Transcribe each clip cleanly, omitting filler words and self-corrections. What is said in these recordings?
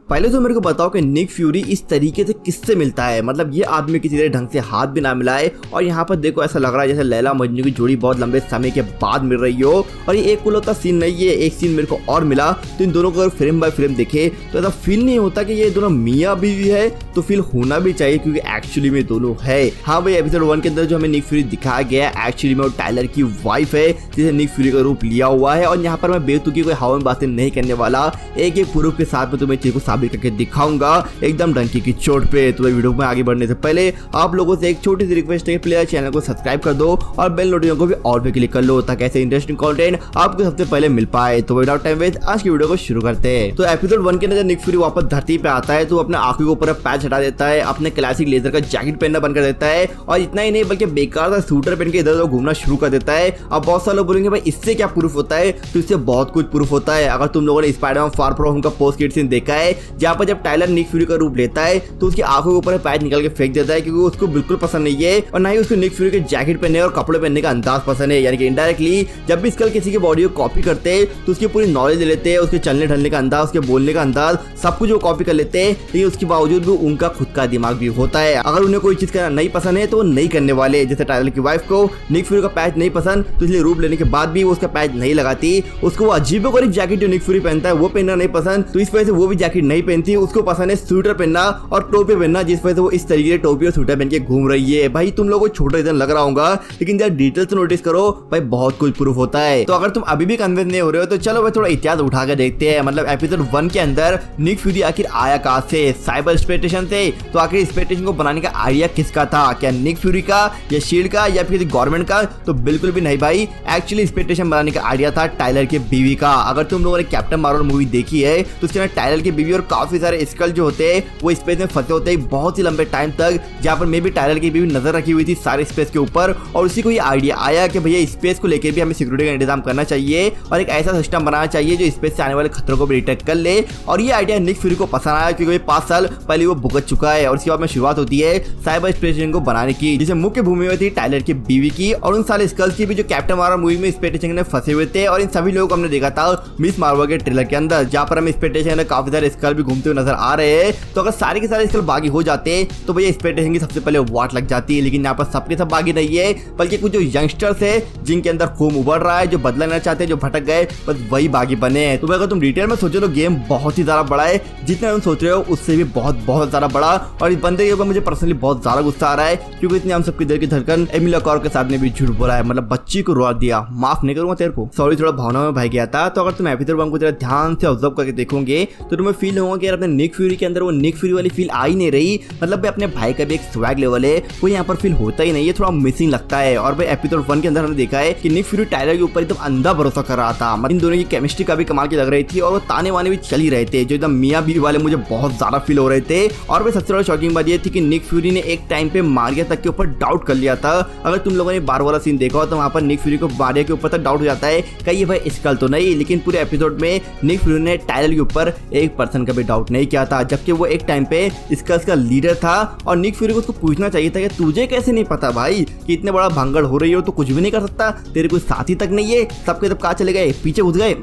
पहले तो मेरे को बताओ कि निक फ्यूरी इस तरीके से किससे मिलता है। मतलब ये आदमी किसी तरह ढंग से हाथ भी ना मिलाए और यहाँ पर देखो ऐसा लग रहा है जैसे लैला मजनू की जोड़ी बहुत लंबे समय के बाद मिल रही हो। और ये एक कुलौता सीन नहीं है, एक सीन मेरे को और मिला तो इन दोनों को अगर फ्रेम बाय फ्रेम देखे तो ऐसा फील नहीं होता कि ये दोनों मियाँ बीवी है, तो फील होना भी चाहिए क्योंकि एक्चुअली में दोनों है। हाँ भाई, एपिसोड 1 के अंदर जो हमें निक फ्यूरी दिखाया गया है एक्चुअली में वो टाइलर की वाइफ है जिसे निक फ्यूरी का रूप लिया हुआ है। और यहाँ पर मैं बेतुकी कोई हवा में बातें नहीं करने वाला, एक एक प्रूफ के साथ में तुम्हें चीज को साबित करके दिखाऊंगा एकदम डंकी की चोट पे। तो वीडियो में आगे बढ़ने से पहले आप लोगों से एक छोटी सी रिक्वेस्ट है, प्लीज चैनल को सब्सक्राइब कर दो और बेल नोटिफिकेशन को भी ऑल पे क्लिक कर लो ताकि ऐसे इंटरेस्टिंग कंटेंट आपको सबसे पहले मिल पाए। तो विदाउट टाइम वेस्ट आज की वीडियो को शुरू करते हैं। तो एपिसोड 1 के अंदर निक फ्यूरी वापस धरती पे आता है तो अपने आंखों के ऊपर पैच हटा देता है, अपने क्लासिक लेजर का जैकेट पहनना बंद कर देता है और इतना ही नहीं बल्कि बेकार सा सूटर पहन के इधर उधर घूमना शुरू कर देता है। अब बहुत सारे लोग बोलेंगे भाई इससे क्या प्रूफ होता है, तो इससे बहुत कुछ प्रूफ होता है। अगर तुम लोगों ने स्पाइडरमैन फार फ्रॉम होम का पोस्ट क्रेडिट सीन देखा है जहां पर जब टाइलर निक फ्यूरी का रूप लेता है तो उसकी आंखों के ऊपर पैच निकाल के फेंक देता है क्योंकि उसको बिल्कुल पसंद नहीं है और ना ही उसको निक फ्यूरी के जैकेट पहनने और कपड़े पहनने का अंदाज पसंद है। यानी कि इनडायरेक्टली जब भी स्कल किसी की बॉडी को कॉपी करते हैं तो उसकी पूरी नॉलेज ले लेते हैं, उसके चलने ढलने का अंदाज, उसके बोलने का अंदाज, सब कुछ वो कॉपी कर लेते हैं। लेकिन उसके बावजूद भी उनका खुद का दिमाग भी होता है। अगर उन्हें कोई चीज करना नहीं पसंद है तो वो नहीं करने वाले। जैसे टाइलर की वाइफ को निक फ्यूरी का पैच नहीं पसंद तो इसलिए रूप लेने के बाद भी वो उसका पैच नहीं लगाती। उसको वो अजीबोगरीब जैकेट जो निक फ्यूरी पहनता है वो पहनना नहीं पसंद तो इस वजह से वो भी जैकेट नहीं पहनती। उसको पसंद है स्वेटर पहनना और टोपी पहनना, जिस वजह से वो इस तरीके से टोपी और स्वेटर पहन के घूम रही है। भाई तुम लोगों को छोटा इधर लग रहा होगा लेकिन जब डिटेल से नोटिस करो भाई बहुत कुछ प्रूफ होता है। तो अगर तुम अभी भी कन्विंस नहीं हो रहे हो तो चलो भाई थोड़ा इतिहास उठा कर देखते हैं। मतलब एपिसोड 1 के अंदर निक फ्यूरी आखिर आया कहां से, साइबर स्पेस स्टेशन से। तो आखिर स्पेस स्टेशन को बनाने का आइडिया किसका था, क्या निक फ्यूरी का या शील्ड का या फिर गवर्नमेंट का? तो बिल्कुल भी नहीं भाई, एक्चुअली स्पेस स्टेशन बनाने का आइडिया था टाइलर की बीवी का। अगर तुम लोगों ने कैप्टन मार्वल मूवी देखी है तो उसके अंदर टाइलर की बीवी और काफी सारे स्कल जो होते हैं वो स्पेस में फंसे होते हैं बहुत ही लंबे टाइम तक, जहां पर मे भी टाइलर की बीवी नजर रखी हुई थी सारे स्पेस के ऊपर। और उसी को ये आइडिया आया कि भैया स्पेस को लेकर भी हमें सिक्योरिटी का इंतजाम करना चाहिए और एक ऐसा सिस्टम बनाना चाहिए जो स्पेस से आने वाले खतरों को भी डिटेक्ट कर ले। और ये आइडिया निक फ्यूरी को पसंद आया क्योंकि 5 साल पहले वो भुगत चुका है। और इसके बाद में शुरुआत होती है साइबर स्पेस स्टेशन को बनाने की, जिसे मुख्य भूमि में थी टाइलर की बीवी की और उन सारे स्कल्स की भी जो कैप्टन मार्वल मूवी में स्पेस स्टेशन में फंसे हुए थे। और इन सभी लोगों को हमने देखा था मिस मार्वल के ट्रेलर के अंदर, जहां पर हम स्पेस स्टेशन में काफी सारे स्कल भी घूमते हुए नजर आ रहे हैं। तो अगर सारे के सारे स्कल बागी हो जाते तो भैया स्पेस स्टेशन की सबसे पहले वाट लग जाती है। लेकिन यहाँ पर सबके सब बागी नहीं है बल्कि कुछ जो यंगस्टर्स है जिनके अंदर खून उभर रहा है, जो बदला लेना चाहते हैं, जो भटक गए, बस वही बागी बने हैं। तो अगर तुम डिटेल में सोचो तो गेम बहुत ही ज्यादा बड़ा है, जितना तुम सोच रहे हो उससे भी बहुत बहुत ज्यादा बड़ा। और इस बंदे के ऊपर मुझे पर्सनली बहुत ज्यादा गुस्सा आ रहा है क्योंकि इतनी हम सबकी दिल की धड़कन एमिलिया क्लार्क के साथ ने भी झूठ बोला है। मतलब बच्ची को रुला दिया, माफ नहीं करूंगा तेरे को, सॉरी थोड़ा भावना में भाग गया था। तो अगर तुम एपिसोड 1 को जरा ध्यान से ऑब्जर्व करके देखोगे तो तुम्हें फील होगा कि यार अपने निक फ्यूरी के अंदर वो निक फ्यूरी वाली फील आ ही नहीं रही। मतलब अपने भाई का भी एक स्वैग लेवल है वो यहाँ पर फील होता ही नहीं है, थोड़ा मिसिंग लगता है। और भाई एपिसोड 1 के अंदर हमने देखा है कि निक फ्यूरी टाइलर के ऊपर एकदम अंधा भरोसा कर रहा था। इन दोनों की केमिस्ट्री का भी कमाल की लग रही थी और वो ताने वाने भी चल ही रहे थे जो एकदम मियाँ बीवी वाले मुझे बहुत ज्यादा फील हो रहे थे। और भाई सबसे बड़ा शॉकिंग बात ये थी कि निक फ्यूरी ने एक टाइम पे मारिया तक के ऊपर डाउट कर लिया था। अगर तुम लोगों ने बार वाला सीन देखा हो तो वहां पर निक फ्यूरी को मारिया के ऊपर तक डाउट हो जाता है कहीं भाई स्कल तो नहीं। लेकिन पूरे एपिसोड में निक फ्यूरी ने टाइलर के ऊपर एक पर्सन का भी डाउट नहीं किया था, जबकि वो एक टाइम पे स्कल्स का लीडर था। और निक फ्यूरी को उसको पूछना चाहिए था कि तुझे कैसे नहीं पता भाई कि इतने बड़ा भंगड़ हो रही हो तो कुछ भी नहीं कर सकता, तेरे कोई साथी तक नहीं है, सबके सब कहाँ चले गए, पीछे घुस गए।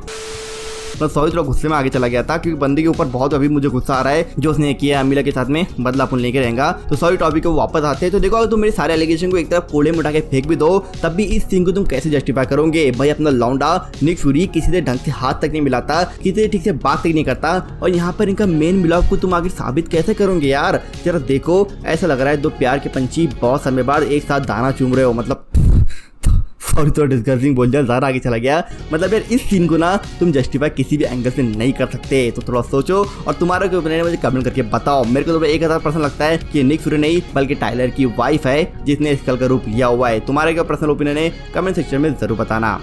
मैं सॉरी थोड़ा गुस्से में आगे चला गया था क्योंकि बंदे के ऊपर बहुत अभी मुझे गुस्सा आ रहा है जो उसने किया अमीला के साथ में, बदला अपन लेके रहेगा। तो सॉरी टॉपिक को वापस आते हैं। तो देखो अगर तुम मेरे सारे एलिगेशन को एक तरफ कोड़े में उठा के फेंक भी दो तब भी इस सीन को तुम कैसे जस्टिफाई करोगे? भाई अपना लौंडा निक फ्यूरी किसी से ढंग से हाथ तक नहीं मिलाता, किसी से ठीक से बात तक नहीं करता और यहाँ पर इनका मेन मिलाव को तुम आगे साबित कैसे करोगे यार? जरा देखो ऐसा लग रहा है दो प्यार के पंछी बहुत समय बाद एक साथ दाना चूम रहे हो। मतलब सॉरी तो डिस्कसिंग बोल दिया, ज़्यादा आगे चला गया। मतलब यार इस सीन को ना तुम जस्टिफाई किसी भी एंगल से नहीं कर सकते। तो थोड़ा सोचो और तुम्हारा क्या ओपिनियन है मुझे कमेंट करके बताओ। मेरे को तो 1000% लगता है कि निक फ्यूरी नहीं बल्कि टाइलर की वाइफ है जिसने स्कल का रूप लिया हुआ है। तुम्हारा क्या पर्सनल ओपिनियन है कमेंट सेक्शन में जरूर बताना।